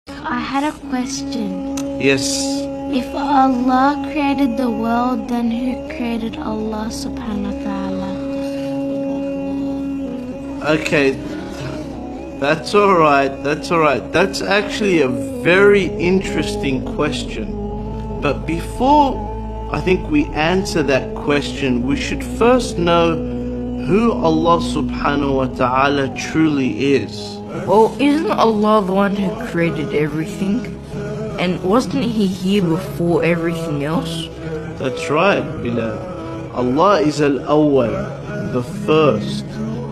I had a question. Yes. If Allah created the world, then who created Allah subhanahu wa ta'ala? Okay. That's alright. That's actually a very interesting question. But before I think we answer that question, we should first know who Allah subhanahu wa ta'ala truly is. Well, isn't Allah the one who created everything? And wasn't He here before everything else? That's right, Bilal. Allah is Al-Awwal, the first.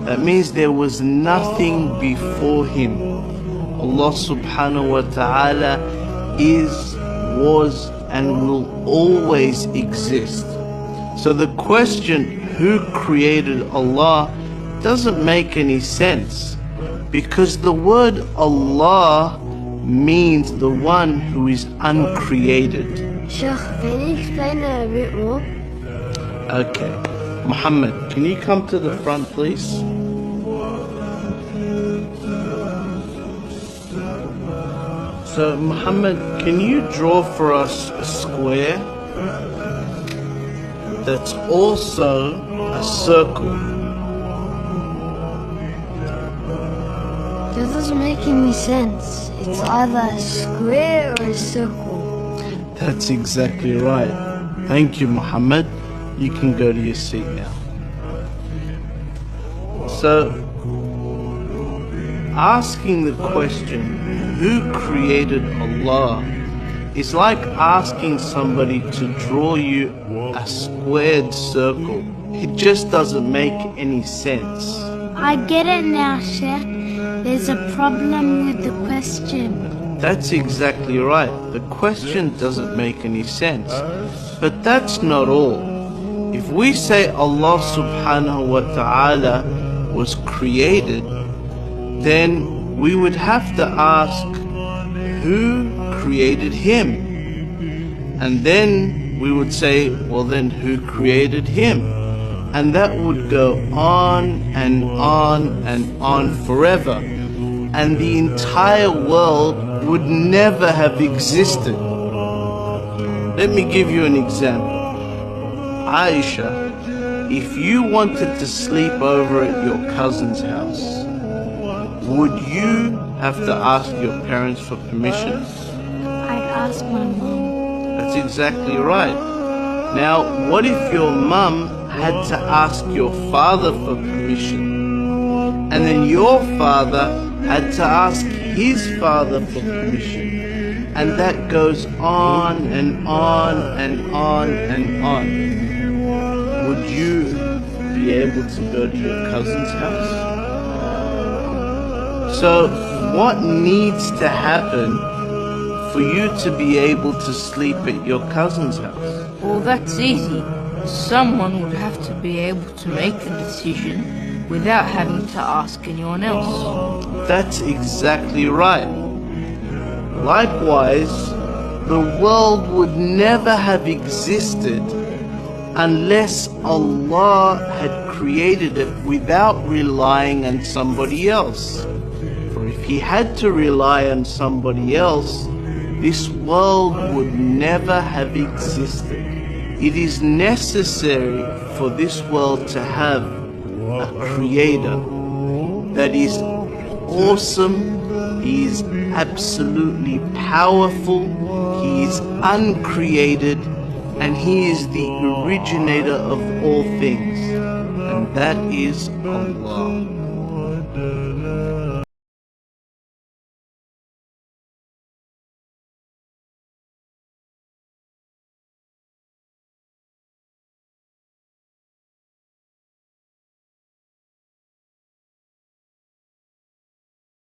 That means there was nothing before Him. Allah subhanahu wa ta'ala is, was, and will always exist. So the question, who created Allah, doesn't make any sense, because the word Allah means the one who is uncreated. Sheikh, can you explain it a bit more? Okay. Muhammad, can you come to the front, please? So, Muhammad, can you draw for us a square that's also a circle? That doesn't make any sense. It's either a square or a circle. That's exactly right. Thank you, Muhammad. You can go to your seat now. So, asking the question, who created Allah, is like asking somebody to draw you a squared circle. It just doesn't make any sense. I get it now, Sheikh. There's a problem with the question. That's exactly right. The question doesn't make any sense. But that's not all. If we say Allah subhanahu wa ta'ala was created, then we would have to ask, who created Him? And then we would say, well then who created Him? And that would go on and on and on forever. And the entire world would never have existed. Let me give you an example. Aisha, if you wanted to sleep over at your cousin's house, would you have to ask your parents for permission? I'd ask my mom. That's exactly right. Now, what if your mum had to ask your father for permission? And then your father had to ask his father for permission. And that goes on and on and on and on. Would you be able to go to your cousin's house? So, what needs to happen for you to be able to sleep at your cousin's house? Well, that's easy. Someone would have to be able to make the decision without having to ask anyone else. That's exactly right. Likewise, the world would never have existed unless Allah had created it without relying on somebody else. For if He had to rely on somebody else, this world would never have existed. It is necessary for this world to have a creator that is awesome, He is absolutely powerful, He is uncreated, and He is the originator of all things, and that is Allah.